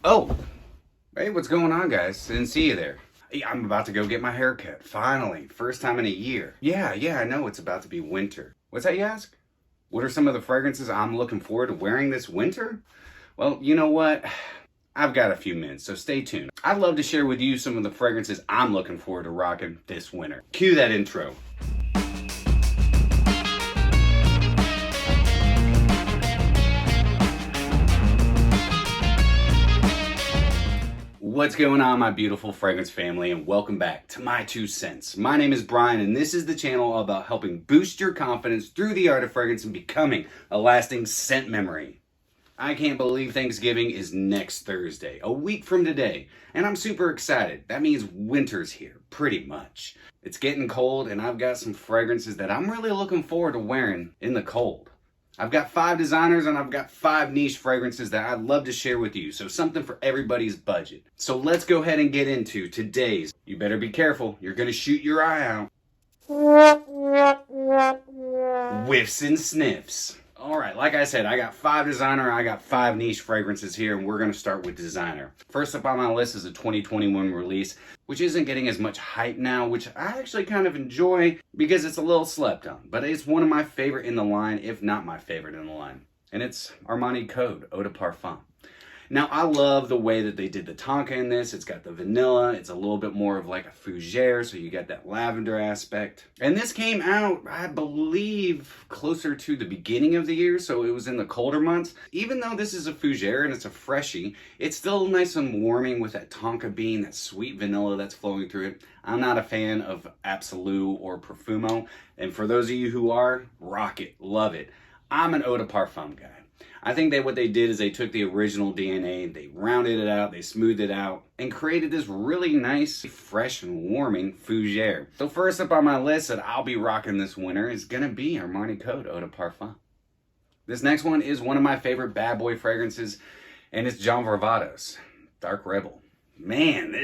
Oh, hey, what's going on, guys? Didn't see you there. Hey, I'm about to go get my hair cut. Finally. First time in a year. Yeah, I know it's about to be winter. What's that, you ask? What are some of the fragrances I'm looking forward to wearing this winter? Well, you know what? I've got a few minutes, so stay tuned. I'd love to share with you some of the fragrances I'm looking forward to rocking this winter. Cue that intro. What's going on, my beautiful fragrance family, and welcome back to My2Scents. My name is Brian, and this is the channel about helping boost your confidence through the art of fragrance and becoming a lasting scent memory. I can't believe Thanksgiving is next Thursday, a week from today, and I'm super excited. That means winter's here, pretty much. It's getting cold, and I've got some fragrances that I'm really looking forward to wearing in the cold. I've got 5 designers and I've got 5 niche fragrances that I'd love to share with you, so something for everybody's budget. So let's go ahead and get into today's. You better be careful, you're gonna shoot your eye out. Whiffs and sniffs. Alright, like I said, I got 5 designer, I got 5 niche fragrances here, and we're going to start with designer. First up on my list is a 2021 release, which isn't getting as much hype now, which I actually kind of enjoy because it's a little slept on. But it's one of my favorite in the line, if not my favorite in the line. And it's Armani Code, Eau de Parfum. Now, I love the way that they did the tonka in this. It's got the vanilla. It's a little bit more of like a fougere, so you get that lavender aspect. And this came out, I believe, closer to the beginning of the year, so it was in the colder months. Even though this is a fougere and it's a freshie, it's still nice and warming with that tonka bean, that sweet vanilla that's flowing through it. I'm not a fan of Absolute or Profumo, and for those of you who are, rock it, love it. I'm an Eau de Parfum guy. I think that what they did is they took the original DNA, they rounded it out, they smoothed it out, and created this really nice, fresh and warming fougere. So first up on my list that I'll be rocking this winter is gonna be Armani Code Eau de Parfum. This next one is one of my favorite bad boy fragrances, and it's Varvatos, Dark Rebel. Man,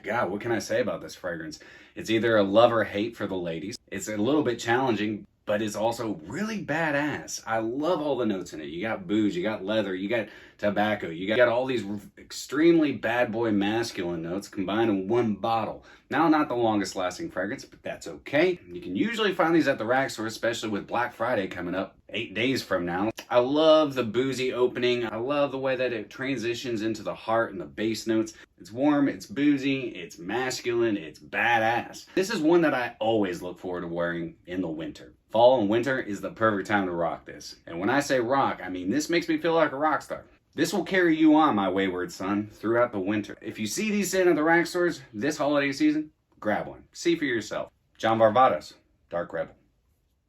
God, what can I say about this fragrance? It's either a love or hate for the ladies. It's a little bit challenging, but it's also really badass. I love all the notes in it. You got booze, you got leather, you got tobacco, you got all these extremely bad boy masculine notes combined in one bottle. Now, not the longest lasting fragrance, but that's okay. You can usually find these at the rack store, especially with Black Friday coming up 8 days from now. I love the boozy opening. I love the way that it transitions into the heart and the bass notes. It's warm, it's boozy, it's masculine, it's badass. This is one that I always look forward to wearing in the winter. Fall and winter is the perfect time to rock this. And when I say rock, I mean this makes me feel like a rock star. This will carry you on, my wayward son, throughout the winter. If you see these sitting at the rack stores this holiday season, grab one. See for yourself. Varvatos, Dark Rebel.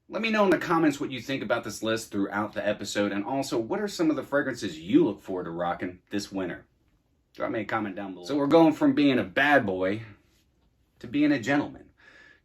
Let me know in the comments what you think about this list throughout the episode, and also what are some of the fragrances you look forward to rocking this winter. Drop me a comment down below. So we're going from being a bad boy to being a gentleman.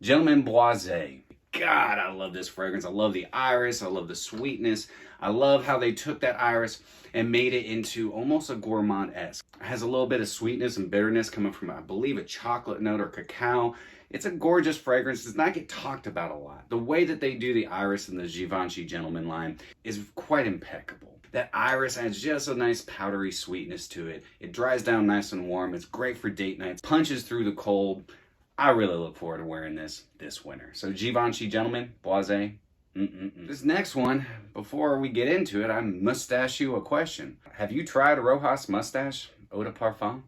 Gentleman Boisee. God, I love this fragrance. I love the iris. I love the sweetness. I love how they took that iris and made it into almost a gourmand-esque. It has a little bit of sweetness and bitterness coming from, I believe, a chocolate note or cacao. It's a gorgeous fragrance. Does not get talked about a lot. The way that they do the iris in the Givenchy Gentleman line is quite impeccable. That iris adds just a nice powdery sweetness to it. It dries down nice and warm. It's great for date nights. Punches through the cold. I really look forward to wearing this winter. So Givenchy Gentleman, Boisee. This next one, before we get into it, I must ask you a question. Have you tried Rochas Moustache Eau de Parfum?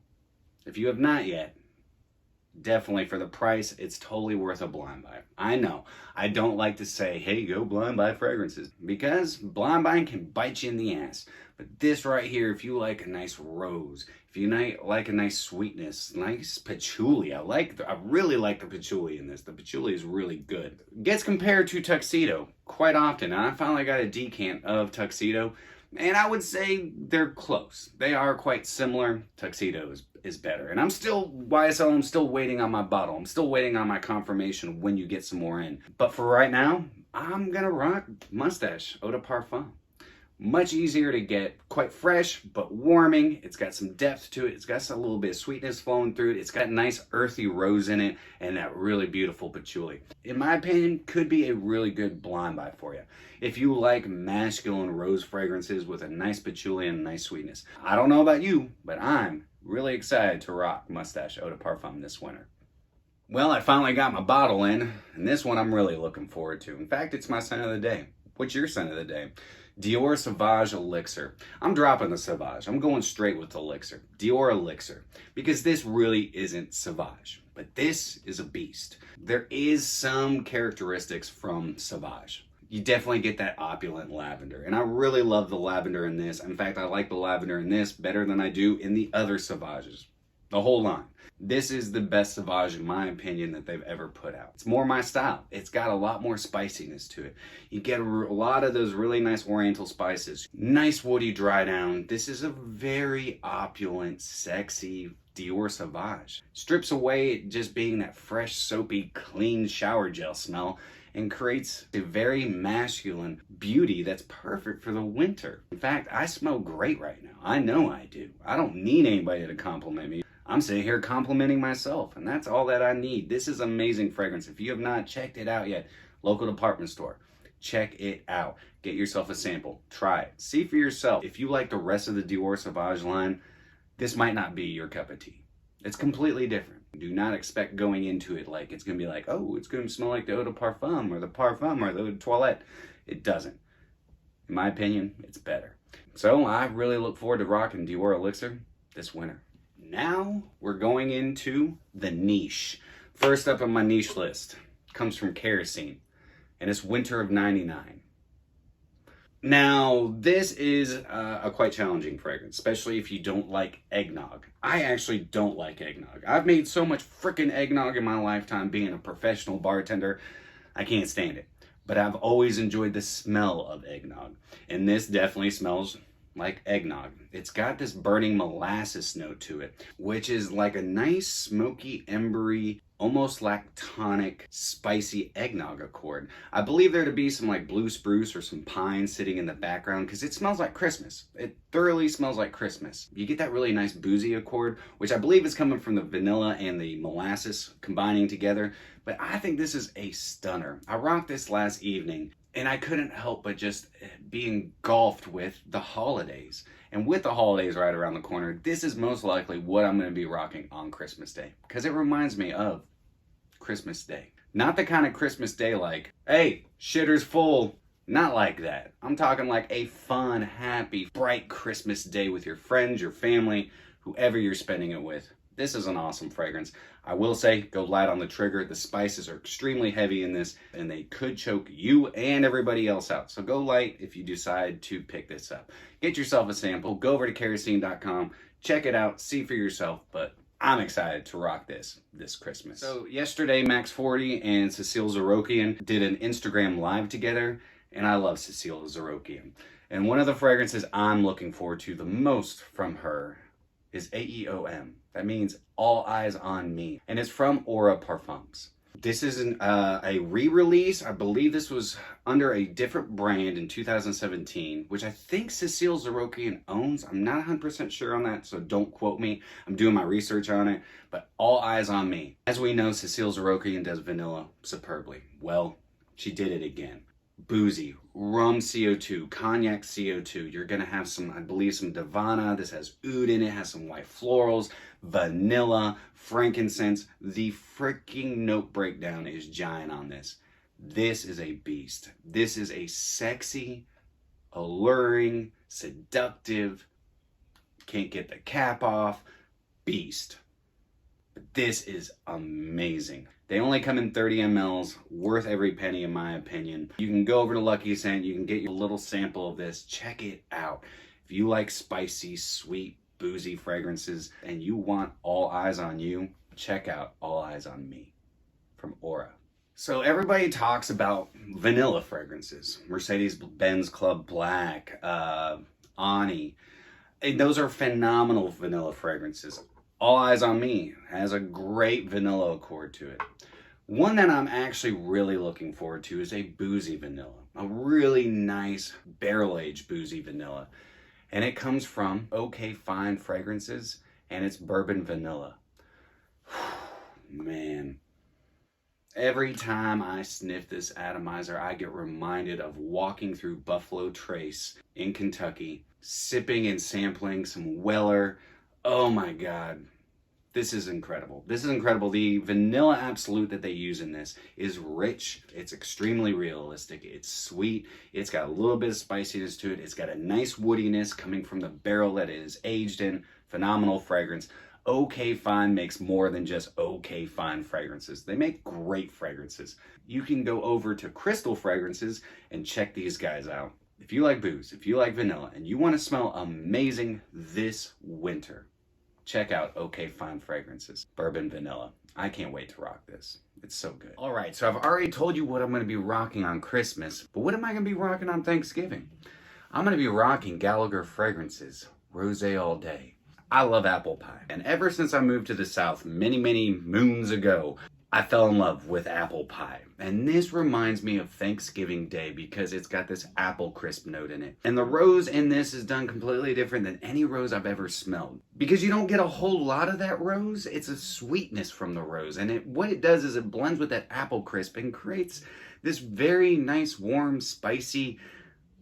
If you have not yet, definitely for the price, it's totally worth a blind buy. I know, I don't like to say, hey, go blind buy fragrances, because blind buying can bite you in the ass. But this right here, if you like a nice rose, if you like a nice sweetness, nice patchouli, I really like the patchouli in this. The patchouli is really good. It gets compared to Tuxedo quite often, and I finally got a decant of Tuxedo, and I would say they're close. They are quite similar. Tuxedo is better. And I'm still, YSL, I'm still waiting on my bottle. I'm still waiting on my confirmation when you get some more in. But for right now, I'm gonna rock Mustache Eau de Parfum. Much easier to get, quite fresh, but warming. It's got some depth to it. It's got a little bit of sweetness flowing through it. It's got nice earthy rose in it and that really beautiful patchouli. In my opinion, could be a really good blind buy for you. If you like masculine rose fragrances with a nice patchouli and a nice sweetness. I don't know about you, but I'm really excited to rock Mustache Eau de Parfum this winter. Well, I finally got my bottle in, and this one I'm really looking forward to. In fact, it's my scent of the day. What's your scent of the day? Dior Sauvage Elixir. I'm dropping the Sauvage. I'm going straight with Elixir. Dior Elixir. Because this really isn't Sauvage. But this is a beast. There is some characteristics from Sauvage. You definitely get that opulent lavender. And I really love the lavender in this. In fact, I like the lavender in this better than I do in the other Sauvages. The whole line. This is the best Sauvage, in my opinion, that they've ever put out. It's more my style. It's got a lot more spiciness to it. You get a lot of those really nice oriental spices. Nice woody dry down. This is a very opulent, sexy Dior Sauvage. Strips away just being that fresh, soapy, clean shower gel smell and creates a very masculine beauty that's perfect for the winter. In fact, I smell great right now. I know I do. I don't need anybody to compliment me. I'm sitting here complimenting myself, and that's all that I need. This is amazing fragrance. If you have not checked it out yet, local department store, check it out. Get yourself a sample. Try it. See for yourself. If you like the rest of the Dior Sauvage line, this might not be your cup of tea. It's completely different. Do not expect going into it like it's going to be like, oh, it's going to smell like the Eau de Parfum or the Parfum or the Eau de Toilette. It doesn't. In my opinion, it's better. So I really look forward to rocking Dior Elixir this winter. Now we're going into the niche. First up on my niche list comes from Kerosene, and it's Winter of '99. Now, this is a quite challenging fragrance, especially if you don't like eggnog. I actually don't like eggnog. I've made so much freaking eggnog in my lifetime being a professional bartender, I can't stand it. But I've always enjoyed the smell of eggnog, and this definitely smells like eggnog. It's got this burning molasses note to it, which is like a nice smoky, embery, almost lactonic, spicy eggnog accord. I believe there to be some like blue spruce or some pine sitting in the background because it smells like Christmas. It thoroughly smells like Christmas. You get that really nice boozy accord, which I believe is coming from the vanilla and the molasses combining together. But I think this is a stunner. I rocked this last evening, and I couldn't help but just be engulfed with the holidays. And with the holidays right around the corner, this is most likely what I'm going to be rocking on Christmas Day. Because it reminds me of Christmas Day. Not the kind of Christmas Day like, hey, shitter's full. Not like that. I'm talking like a fun, happy, bright Christmas day with your friends, your family, whoever you're spending it with. This is an awesome fragrance. I will say, go light on the trigger. The spices are extremely heavy in this, and they could choke you and everybody else out. So go light if you decide to pick this up. Get yourself a sample. Go over to kerosene.com. Check it out. See for yourself. But I'm excited to rock this Christmas. So yesterday, Max 40 and Cecile Zarokian did an Instagram live together, and I love Cecile Zarokian. And one of the fragrances I'm looking forward to the most from her is AEOM. That means All Eyes on Me. And it's from Aura Parfums. This is a re-release. I believe this was under a different brand in 2017, which I think Cecile Zarokian owns. I'm not 100% sure on that, so don't quote me. I'm doing my research on it. But All Eyes on Me. As we know, Cecile Zarokian does vanilla superbly. Well, she did it again. Boozy, rum CO2, cognac CO2. You're going to have some, I believe, some Divana. This has oud in it, has some white florals, vanilla, frankincense. The freaking note breakdown is giant on this. This is a beast. This is a sexy, alluring, seductive, can't get the cap off, beast. But this is amazing. They only come in 30 mLs, worth every penny in my opinion. You can go over to Lucky Scent, you can get your little sample of this, check it out. If you like spicy, sweet, boozy fragrances and you want All Eyes on You, check out All Eyes on Me from Aura. So everybody talks about vanilla fragrances. Mercedes-Benz Club Black, Ani. And those are phenomenal vanilla fragrances. All Eyes on Me has a great vanilla accord to it. One that I'm actually really looking forward to is a boozy vanilla. a really nice barrel-aged Boisee vanilla. And it comes from OK Fine Fragrances, and it's bourbon vanilla. Man. Every time I sniff this atomizer, I get reminded of walking through Buffalo Trace in Kentucky, sipping and sampling some Weller. Oh my God. This is incredible. This is incredible. The vanilla absolute that they use in this is rich. It's extremely realistic. It's sweet. It's got a little bit of spiciness to it. It's got a nice woodiness coming from the barrel that it is aged in. Phenomenal fragrance. OK Fine makes more than just OK Fine fragrances. They make great fragrances. You can go over to Krystal Fragrances and check these guys out. If you like booze, if you like vanilla, and you want to smell amazing this winter, check out OK Fine Fragrances, bourbon vanilla. I can't wait to rock this. It's so good. All right, so I've already told you what I'm going to be rocking on Christmas, but what am I going to be rocking on Thanksgiving? I'm going to be rocking Gallagher Fragrances, Rosé All Day. I love apple pie, and ever since I moved to the South many, many moons ago, I fell in love with apple pie. And this reminds me of Thanksgiving Day because it's got this apple crisp note in it. And the rose in this is done completely different than any rose I've ever smelled. Because you don't get a whole lot of that rose, it's a sweetness from the rose. And what it does is it blends with that apple crisp and creates this very nice, warm, spicy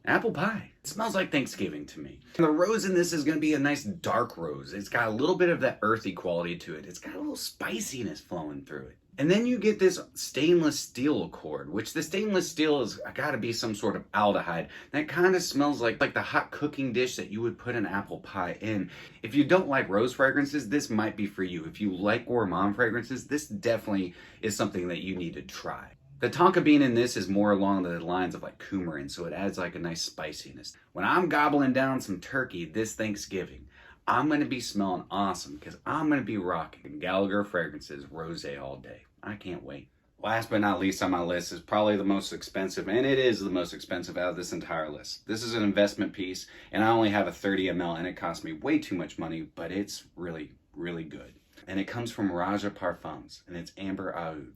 apple pie. It smells like Thanksgiving to me. And the rose in this is going to be a nice dark rose. It's got a little bit of that earthy quality to it. It's got a little spiciness flowing through it. And then you get this stainless steel accord, which the stainless steel is got to be some sort of aldehyde. That kind of smells like the hot cooking dish that you would put an apple pie in. If you don't like rose fragrances, this might be for you. If you like gourmand fragrances, this definitely is something that you need to try. The tonka bean in this is more along the lines of like coumarin, so it adds like a nice spiciness. When I'm gobbling down some turkey this Thanksgiving, I'm going to be smelling awesome because I'm going to be rocking Gallagher Fragrances Rosé All Day. I can't wait. Last but not least on my list is probably the most expensive, and it is the most expensive out of this entire list. This is an investment piece, and I only have a 30 ml, and it cost me way too much money, but it's really, really good. And it comes from Roja Parfums, and it's Amber Aoud.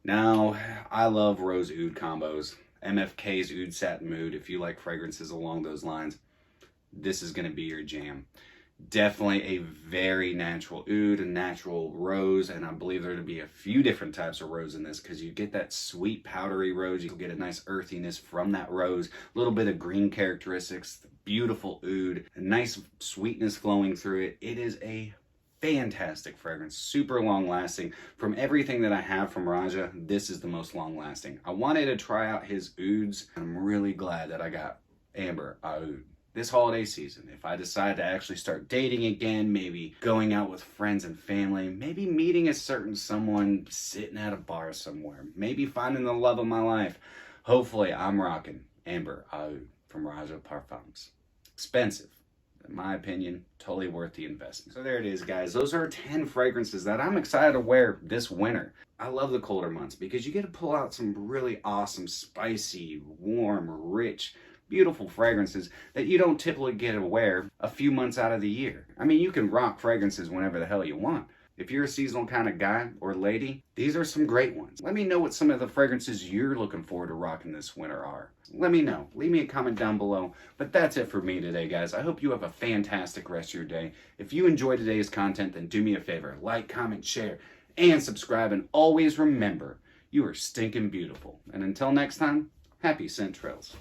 Now, I love rose oud combos. MFK's Oud Satin Mood, if you like fragrances along those lines, this is going to be your jam. Definitely a very natural oud, a natural rose, and I believe there to be a few different types of rose in this because you get that sweet powdery rose, you get a nice earthiness from that rose, a little bit of green characteristics, beautiful oud, a nice sweetness flowing through it. It is a fantastic fragrance, super long lasting. From everything that I have from Roja, this is the most long lasting. I wanted to try out his ouds. I'm really glad that I got Amber Aoud. This holiday season, if I decide to actually start dating again, maybe going out with friends and family, maybe meeting a certain someone sitting at a bar somewhere, maybe finding the love of my life, hopefully I'm rocking Amber Aoud from Roja Parfums. Expensive. In my opinion, totally worth the investment. So there it is, guys. Those are 10 fragrances that I'm excited to wear this winter. I love the colder months because you get to pull out some really awesome, spicy, warm, rich, beautiful fragrances that you don't typically get to wear a few months out of the year. I mean, you can rock fragrances whenever the hell you want. If you're a seasonal kind of guy or lady, these are some great ones. Let me know what some of the fragrances you're looking forward to rocking this winter are. Let me know. Leave me a comment down below. But that's it for me today, guys. I hope you have a fantastic rest of your day. If you enjoyed today's content, then do me a favor. Like, comment, share, and subscribe. And always remember, you are stinking beautiful. And until next time, happy scent trails.